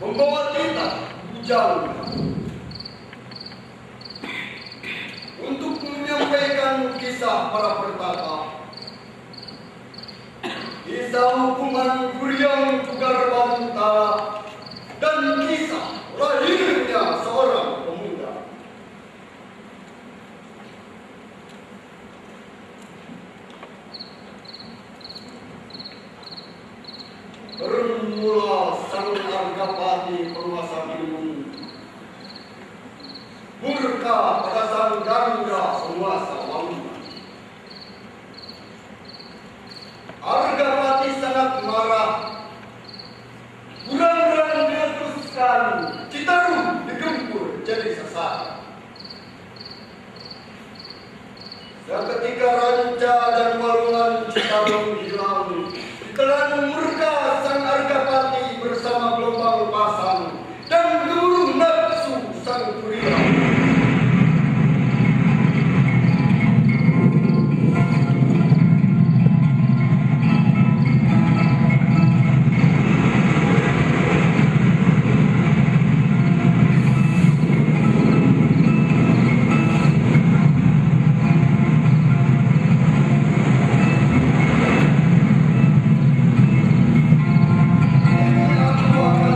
membawa kita jauh untuk menyampaikan kisah para pertapa, kisah hukuman Guryang Pugarbantara, dan kisah lahirnya seorang pemuda. Bermula sang Argapati penguasa Bintang murka pada sang Gangga penguasa Wangga. Argapati sangat marah. Bulan-bulan diutuskan Citarum digempur jadi sasaran. Seketika Ranca dan Walungan Citarum hilang, ditelan murka sang Argapati bersama gelombang pasang dan gemuruh nafsu sang Guryang. Aku akan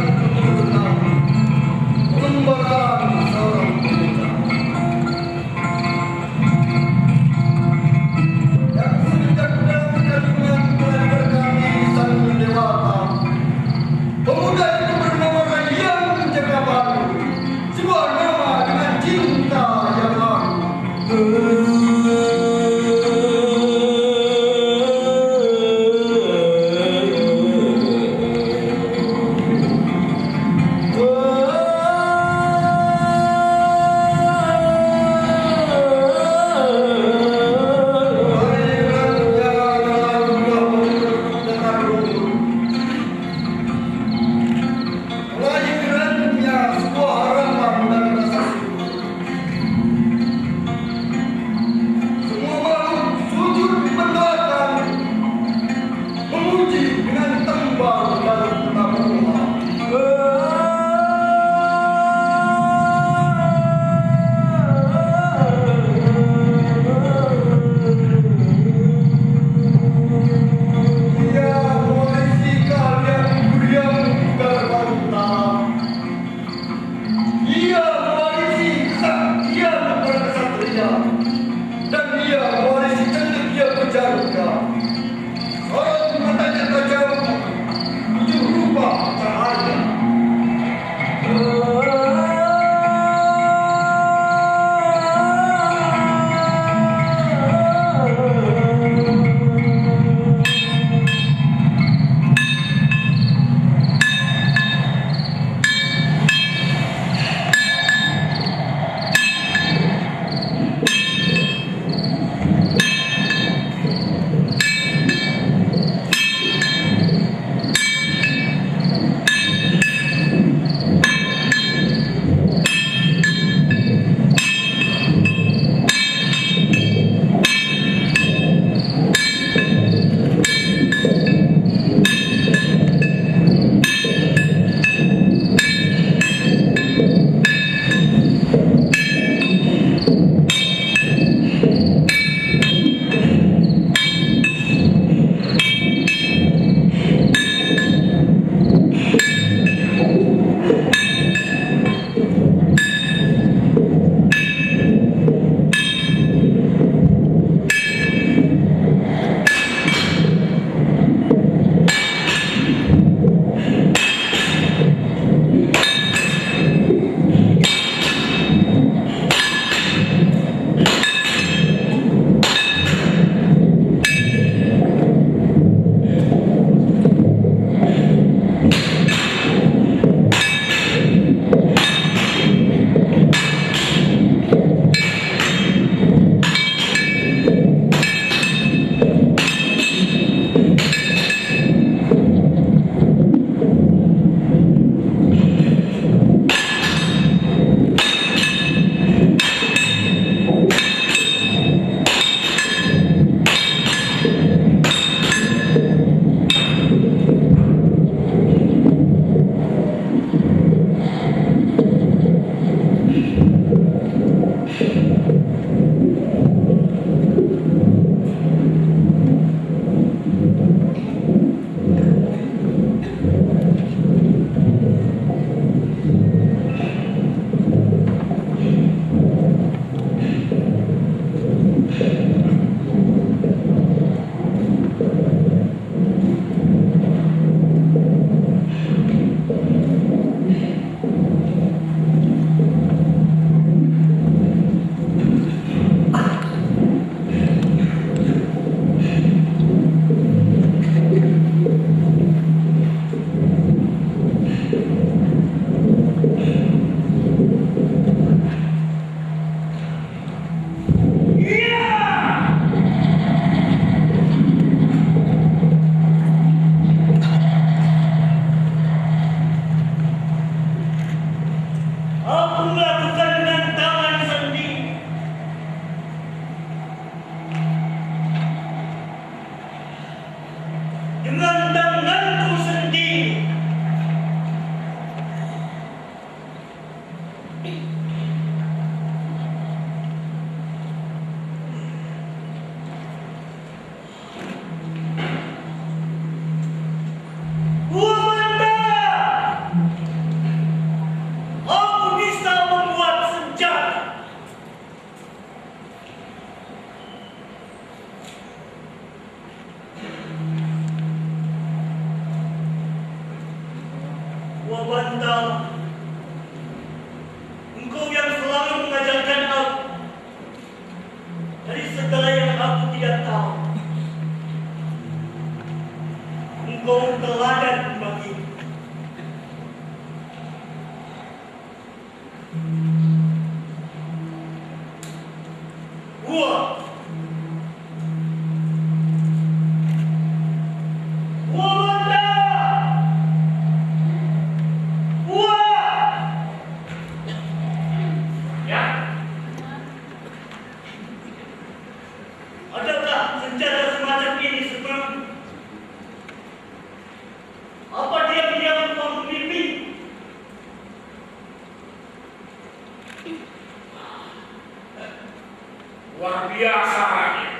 Luar biasa rakyat.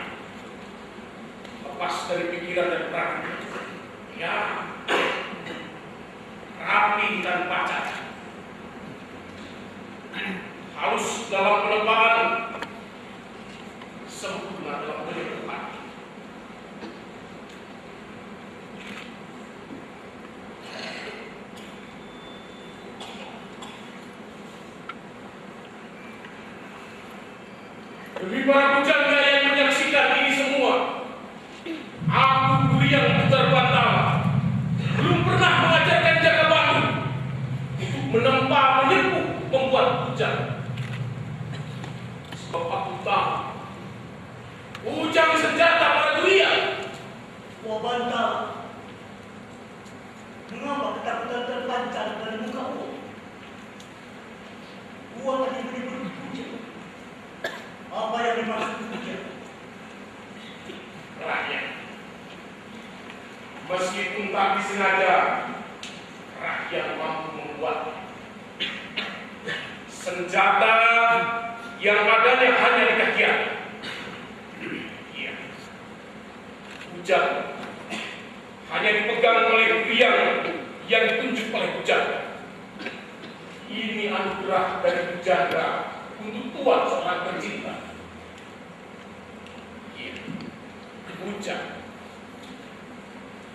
Lepas dari pikiran dan rapi. Ya, rapi dan pacat. Halus dalam penebalan, sempurna dalam penyebutan. Demi para pujangga yang menyaksikan ini semua, aku guru yang putar bantala, belum pernah mengajarkan Jakabalu untuk menempa, menyerbu, membuat pujang. Sebab aku tahu, pujang senjata para durian. Wah Bantala, mengapa ketakutan terpancar dari mukamu? Gua tadi beri puja. Apa yang dimaksud puja? Rakyat, meskipun tak disengaja, rakyat mampu membuat senjata yang adanya hanya di kakinya. Iya, pujang hanya dipegang oleh biang yang ditunjuk oleh pujangga. Ini anugerah dari pujangga untuk tuan seorang pencinta. Iya, pujang.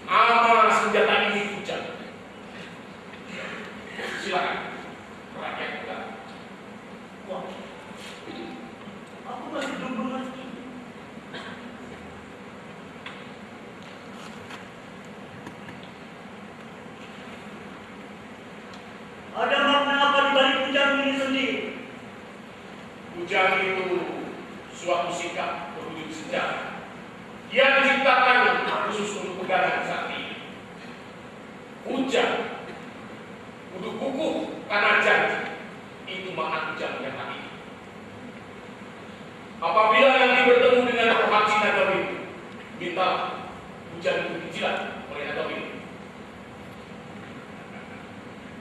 Nama senjata ini pujang. Silakan, rakyat kita. Wah, aku masih belum mengerti. Ada makna apa di balik pujang ini sendiri? Pujang itu suatu sikap berwujud senjata yang diciptakan khusus untuk pegangan sakti. Pujang untuk kukuh karena janji, itu makna pujang yang hakiki. Apabila nanti bertemu dengan Haji Nagawi, minta pujang itu dijilat oleh Nagawi.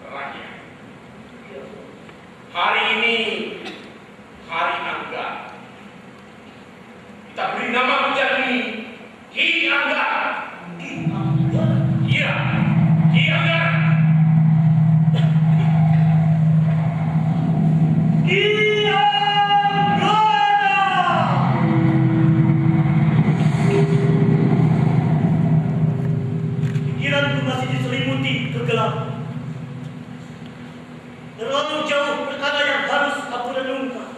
Rakyat, hari ini hari Angga. Kita beri nama pujang ini Ki Angga. Iya, Ki Angga. Ki Anggana! Pikiranku masih diselimuti kegelapan. Terlalu jauh perkara yang harus aku renungkan.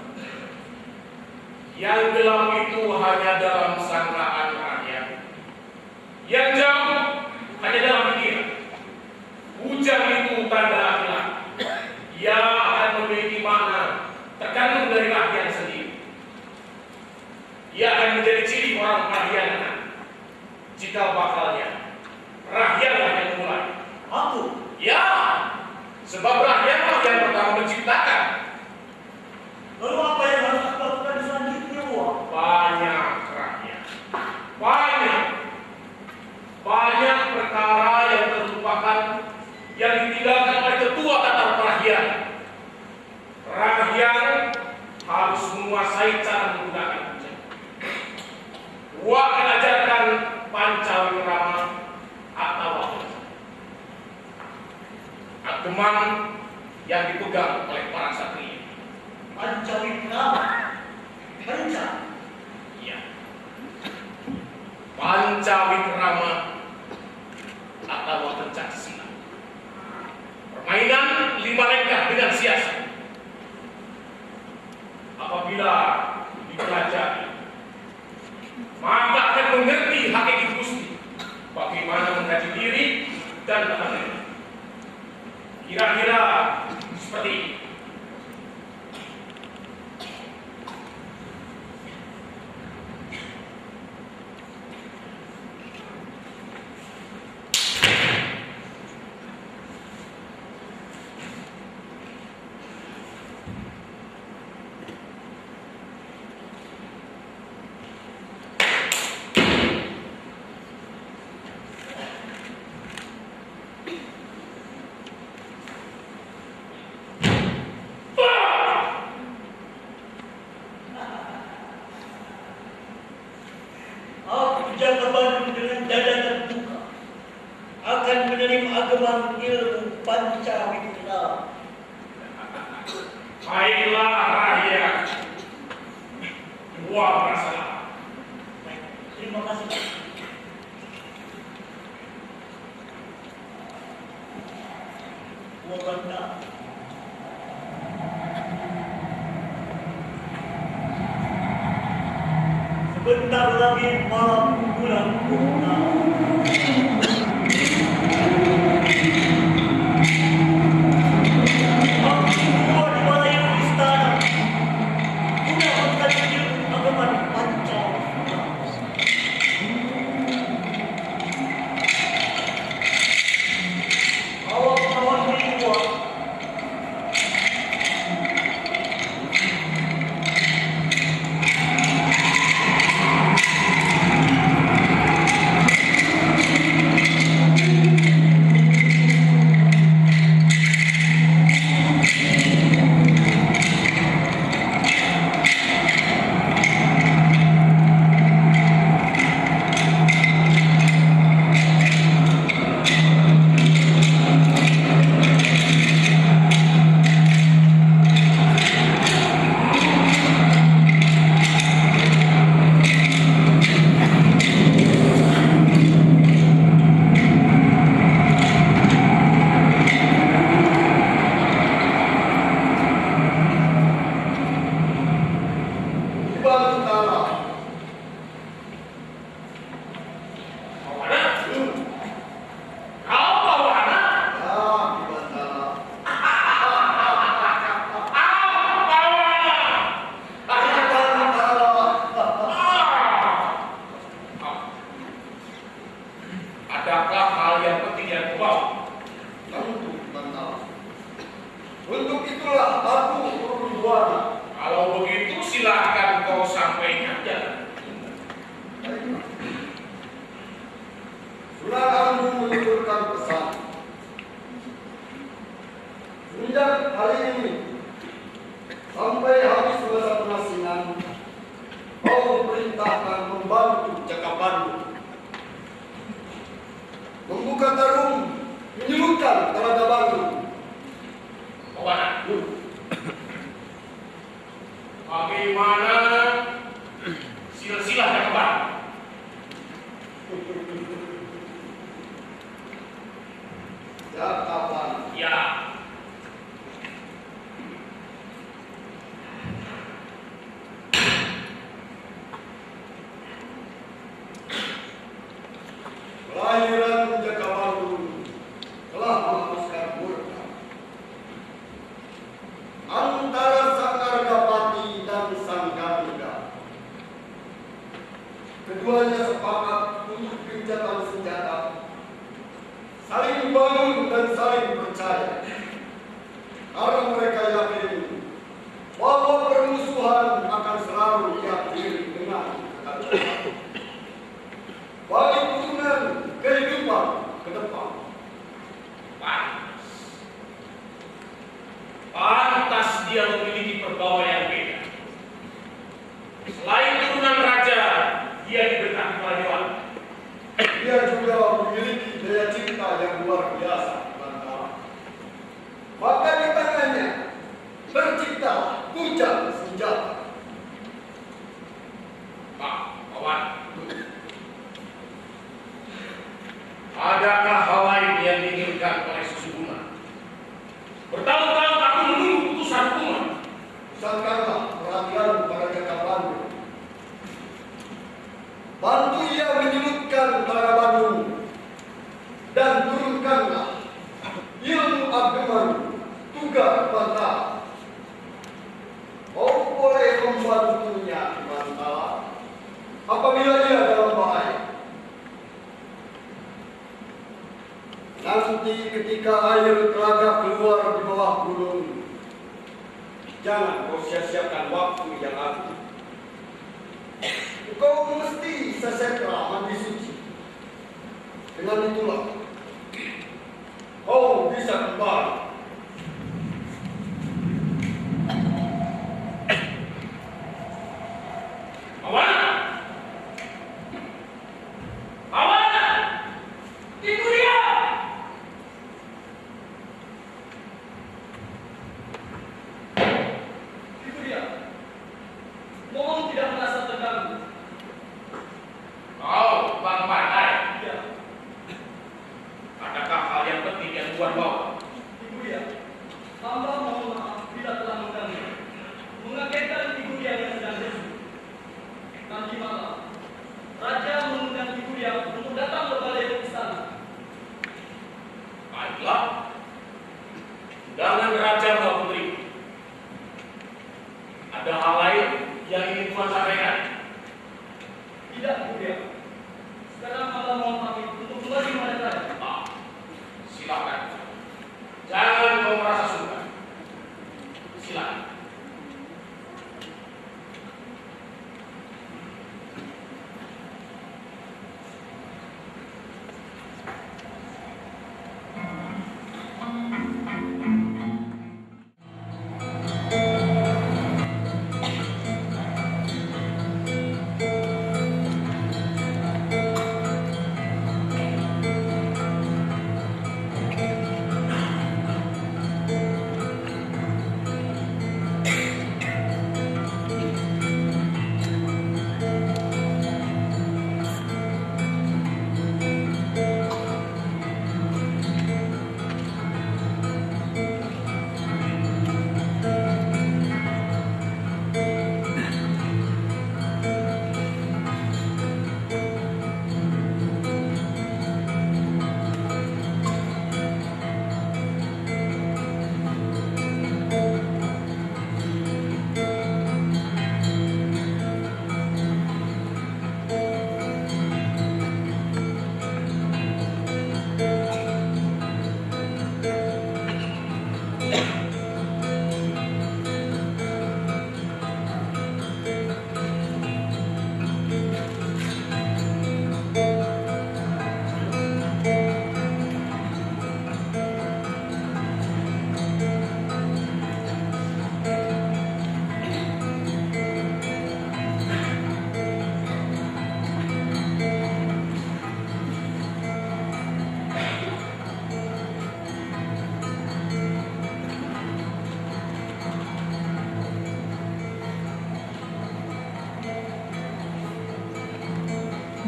Yang gelap itu hanya dalam sangkaan rakyat. Yang jauh hanya dalam pikiran. Pujang itu tanda akhlak. Ia akan memiliki makna tergantung dari rakyat sendiri. Ia akan menjadi ciri orang pengkhianatan. Jika bakalnya rakyat yang memulai. Aku? Ya, sebab rakyatlah yang pertama menciptakan. Lalu apa yang harus aku lakukan selanjutnya, Wak? Banyak rakyat. Banyak perkara yang terlupakan, yang ditinggalkan oleh ketua tata perahyan. Perahyan harus menguasai cara menggunakan pujang. Gua akan ajarkan Pancawirama atau ageman yang dipegang oleh para satria. Pancawirama? Panca? Iya. Pancawikrama atau pencak silat. Permainan 5 langkah dengan siasat. Apabila dipelajari, maka akan mengerti hakiki Gusti bagaimana mengkaji diri dan tahanan. Kira-kira seperti ini. Jaka Bandung dengan dada terbuka akan menerima agama ilmu Pancawira. Baiklah rakyat, dua masalah. Baik, terima kasih. Wabanda. Sebentar lagi malam bulan purnama. Aku keluar di balai istana guna mengkaji ilmu agama Pancawira. Awan-awan keluar. Adakah hal yang penting yang kau bawa? Tentu, Bantala. Untuk itulah aku turun buana. Kalau begitu silakan kau sampaikan jalan. Sunan Ampel menurunkan pesan. Sejak hari ini sampai habis masa pengasingan, kau perintahkan membantu Jaka Bandung membuka tarung, menyelutkan Telaga Bandung. Kawan, bagaimana silsilah Jaka Bandung? Jaka Bandung. Ya, Kelahiran Jaka Bandung telah menghapuskan murka antara Sang Argapati dan Sang Garuda. Keduanya sepakat untuk gencatan senjata, saling bangun dan saling percaya, karena mereka yakin bahwa permusuhan akan selalu diakhiri dengan kekacauan bagi turunan kehidupan ke depan. pantas dia memiliki perbawa yang beda. Selain turunan raja, dia diberikan kemajuan. Dia juga memiliki daya cinta yang luar biasa, Bantala. Maka di tangannya tercipta kujang senjata. Pak, kawan, adakah hal lain yang diinginkan oleh Susubunga? Bertahun-tahun aku menunggu putusan hukuman. Pusatkanlah perhatian pada Jaka Bandung. Bantu ia menyelutkan Telaga Bandung dan turunkanlah ilmu agama tugas Bantala. Kau boleh membantunya, Bantala, apabila ia dalam bahaya. Nanti ketika air telaga keluar di bawah gunung, jangan kau sia-siakan waktu yang aku. Kau mesti sesekra mandi suci. Dengan itulah kau bisa kembali. Kawan, Mohon tidak merasa terganggu. Kau Bang Pandai, Ya, adakah hal yang penting yang Tuan bawa? Ibu ya, hamba mohon maaf bila telah mengganggu. Mengagetkan Ibu yang sedang lesu. Nanti malam, Raja mengundang Ibu yang untuk datang ke balai istana. Baiklah. Undangan Raja Mbak Putri. Ada hal lain yang ingin Tuan sampaikan? Tidak, Ibu ya. Sekarang hamba mohon pamit untuk kembali kepada Raja. Silakan. Jangan kau merasa sungkan. Silakan.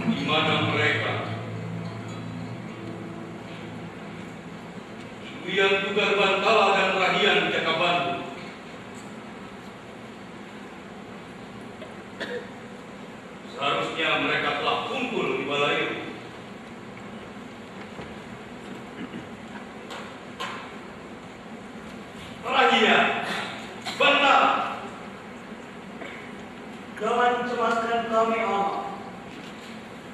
Di mana mereka? Ibu yang Tugar Bantala dan Rahian Jakabandu. Seharusnya mereka telah kumpul di balai. Rahian, Bantala. Jangan cemaskan kami, Ama.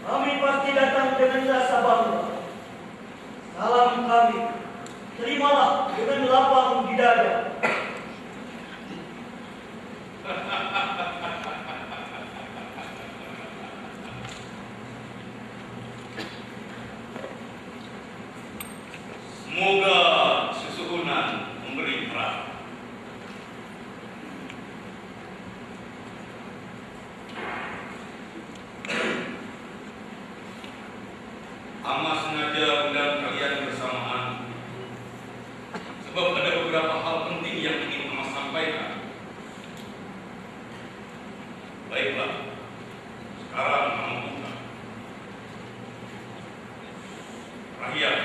Kami pasti datang dengan rasa bangga. Salam kami, terimalah dengan lapang di dada. Semoga susuhunan memberi terang. Ama sengaja undang kalian bersamaan sebab ada beberapa hal penting yang ingin Ama sampaikan. Baiklah, sekarang Ama buka. Rakyat,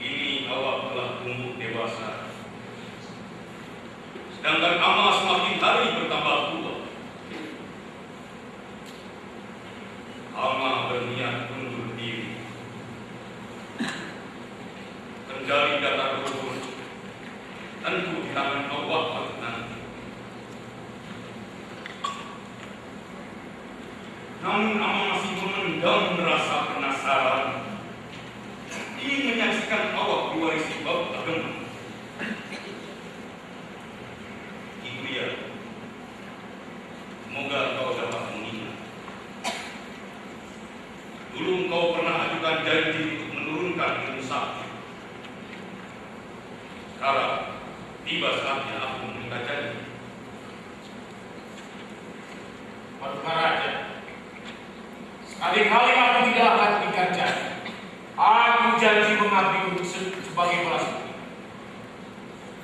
ini awak telah tumbuh dewasa, sedangkan Ama semakin hari bertambah tua. Ama berniat undur diri. Kendali datar luhur tentu di tangan Allah nanti. Namun Ama masih memendam rasa penasaran, ingin menyaksikan awak diwarisi bab agama. Itu ya. Semoga kau dapat mengingat. Dulu engkau pernah ajukan janji untuk menurunkan ilmu sakti. Sekarang tiba saatnya aku meminta janji. Paduka Raja, sekali-kali aku tidak akan ingkar janji. Aku janji mengabdi untuk sebagai balas budi.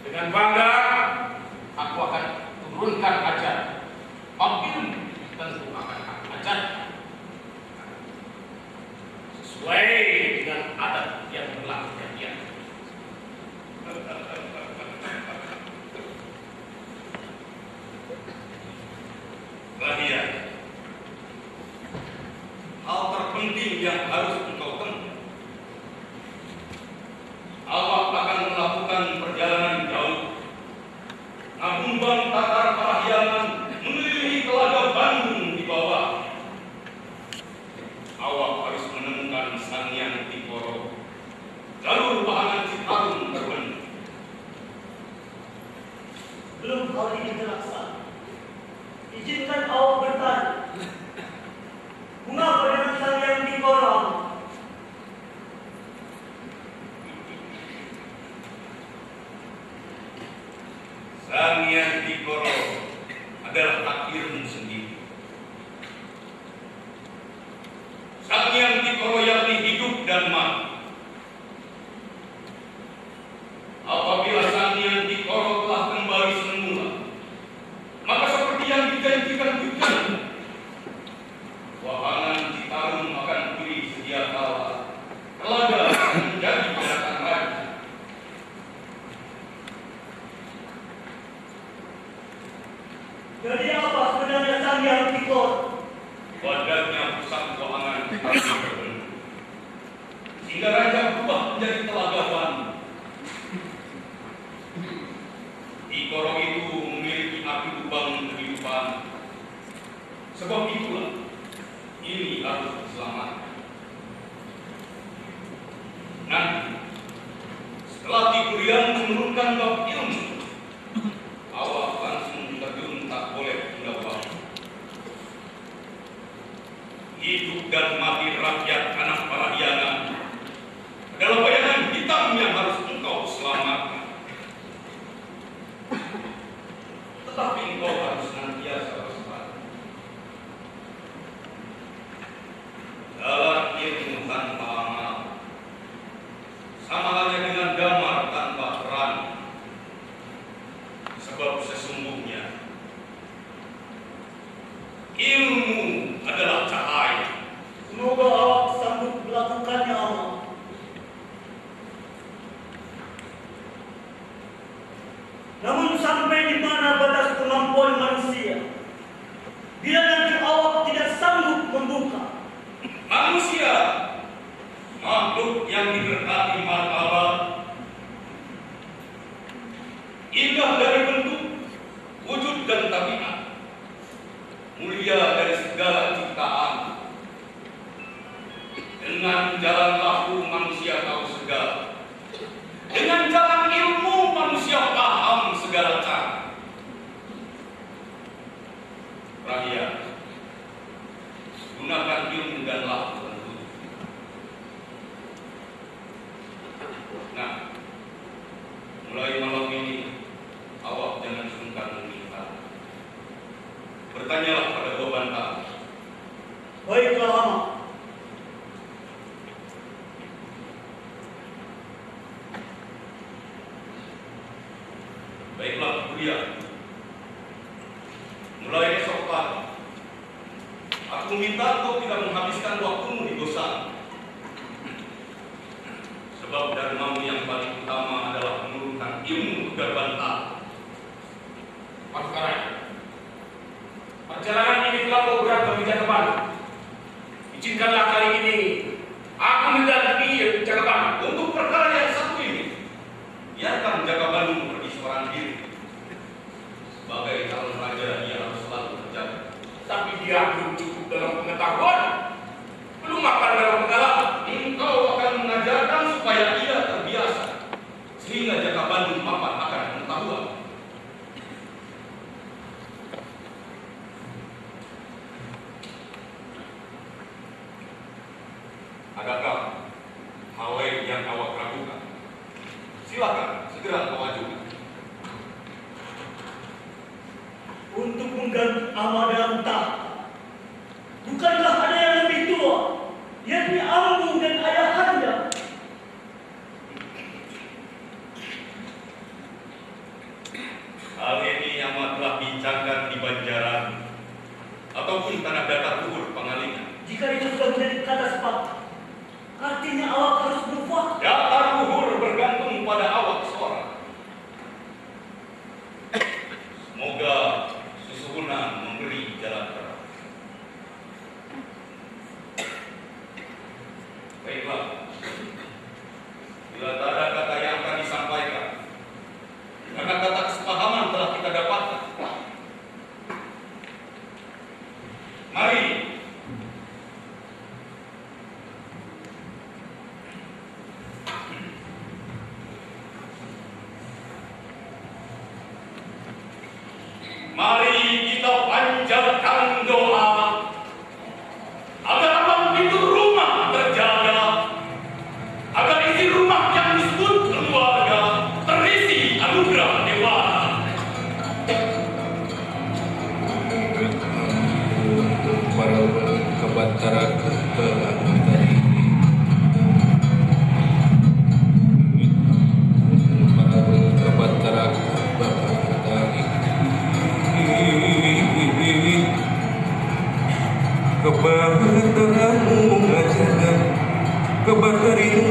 Dengan bangga, aku akan menurunkan ajar. Ilmu tentu akan ajar sesuai dengan adat yang berlaku di dia. Rahia, hal terpenting yang harus engkau tempuh. Awak akan melakukan perjalanan jauh, Nabumbang Tatar Parahyangan mengelilingi Telaga Bandung di bawah. Awak harus menemukan Sang Hyang Tikoro, jalur Pahanan Citarum terbentuk. Belum hal ini terlaksana, izinkan awak bertanya. Mengapa dengan Sang Hyang Tikoro? Sang Hyang Tikoro adalah takdirmu sendiri. Sang Hyang Tikoro yakni hidup dan mati. Apabila Sang Hyang Tikoro telah kembali semula, maka seperti yang dijanjikan Bujan, Wahangan Citarum akan pulih sedia kala. Telaga akan menjadi binatang raja. Jadi apa sebenarnya Sang Hyang Tikoro? Badannya pusat keuangan harus terbentuk, sehingga raja berubah menjadi Telaga Bandung. Tikoro itu memiliki api lubang kehidupan. Sebab itulah ini harus diselamatkan. Nanti setelah Tikurian menurunkan bab ilmu, awak langsung terjun, tak boleh tunda waktu. Hidup dan mati rakyat anak Parahyangan adalah bayangan hitam yang harus engkau selamatkan. Tetapi engkau harus senantiasa waspada. Jalan ilmu tanpa amal, sama halnya dengan damar tanpa terang. Sebab sesungguhnya ilmu adalah cahaya. Semoga awak sanggup melakukannya, Allah. Namun sampai di mana batas kemampuan manusia? Bila nanti awak tidak sanggup membuka, Manusia, makhluk yang diberkati martabat, indah dari bentuk, wujud dan tabiat, mulia dari segala ciptaan. Dengan jalan laku manusia tahu segala, dengan jalan ilmu manusia paham segala cara. Rahia, gunakan ilmu dan laku tentu. Nah, mulai malam ini awak jangan sungkan meminta. Bertanyalah pada Gua Bantah. baiklah, Allah. Baiklah, Buya. Mulai esok pagi, aku minta kau tidak menghabiskan waktumu di Gosan. Sebab dharmamu yang paling utama adalah menurunkan ilmu Gegar Bantah. Pasukan, perjalanan ini telah berat bagi Jakaban. Izinkanlah kali ini aku mendampingi Jakaban. Untuk perkara yang satu ini, biarkan Jakaban pergi seorang diri. Sebagai calon raja, dia harus selalu terjaga. Tapi dia belum cukup dalam pengetahuan, belum makan dalam pengalaman. Engkau akan mengajarkan supaya ia terbiasa, sehingga Jakaban mapan akan pengetahuan. Adakah hal lain yang awak ragukan? Silakan segera kau ajukan. Untuk mengganti Amada tahta, bukankah ada yang lebih tua, yakni Ambu dan ayahanda? Hal ini amat telah bincang sudah menjadi kata sepakat. Artinya awak harus berubah. Datar luhur bergantung pada awak seorang. Semoga susuhunan memberi jalan terang. Baiklah, bila tak ada kata yang akan disampaikan, karena kata kesepahaman telah kita dapatkan, mari kita panjatkan doa agar abang pintu rumah terjaga, agar isi rumah yang disebut keluarga terisi anugerah dewasa. Para kebatara kebataramu ngajaga kebatarimu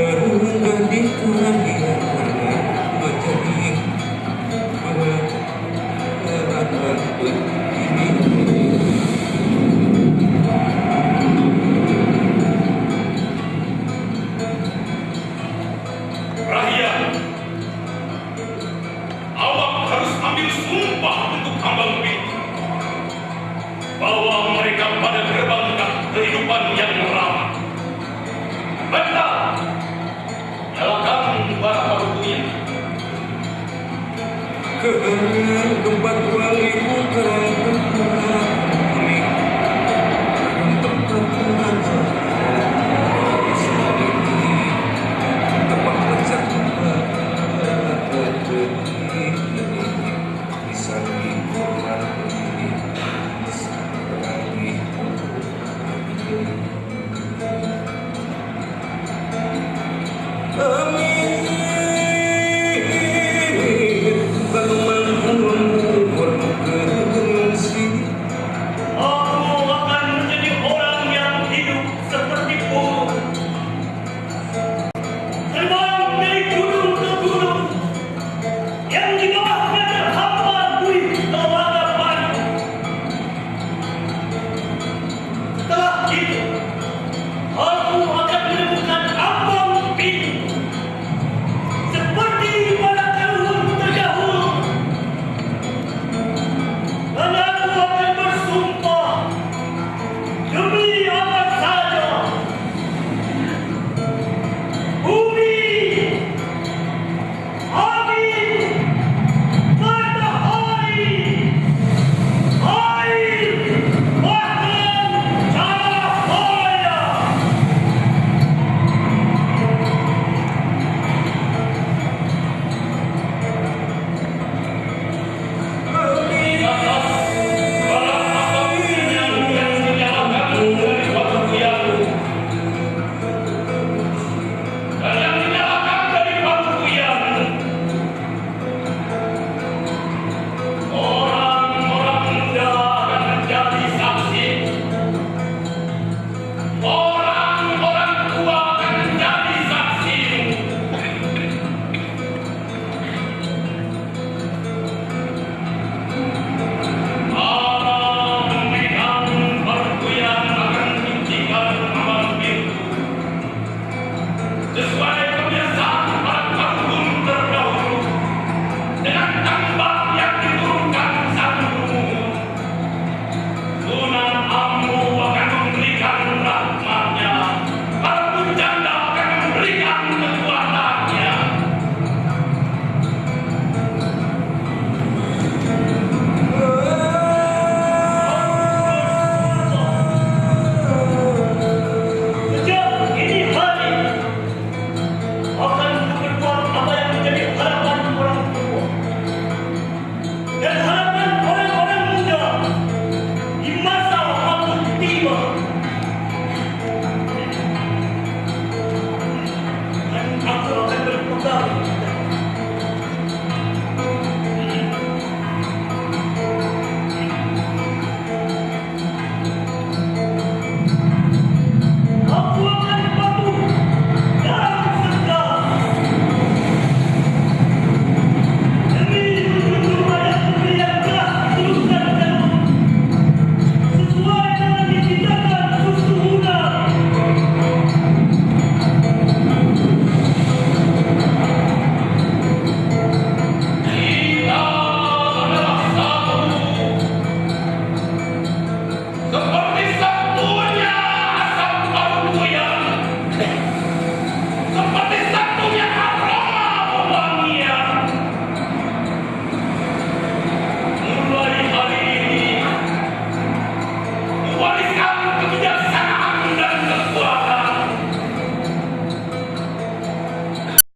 jadi mengganti kebahagiaan menjadi Rahyat, awak harus ambil sumpah untuk ambang pintu bahwa mereka pada gerbang kehidupan yang ramah. Bentar, nyalakan bara parutunya. ke tempat wangi putra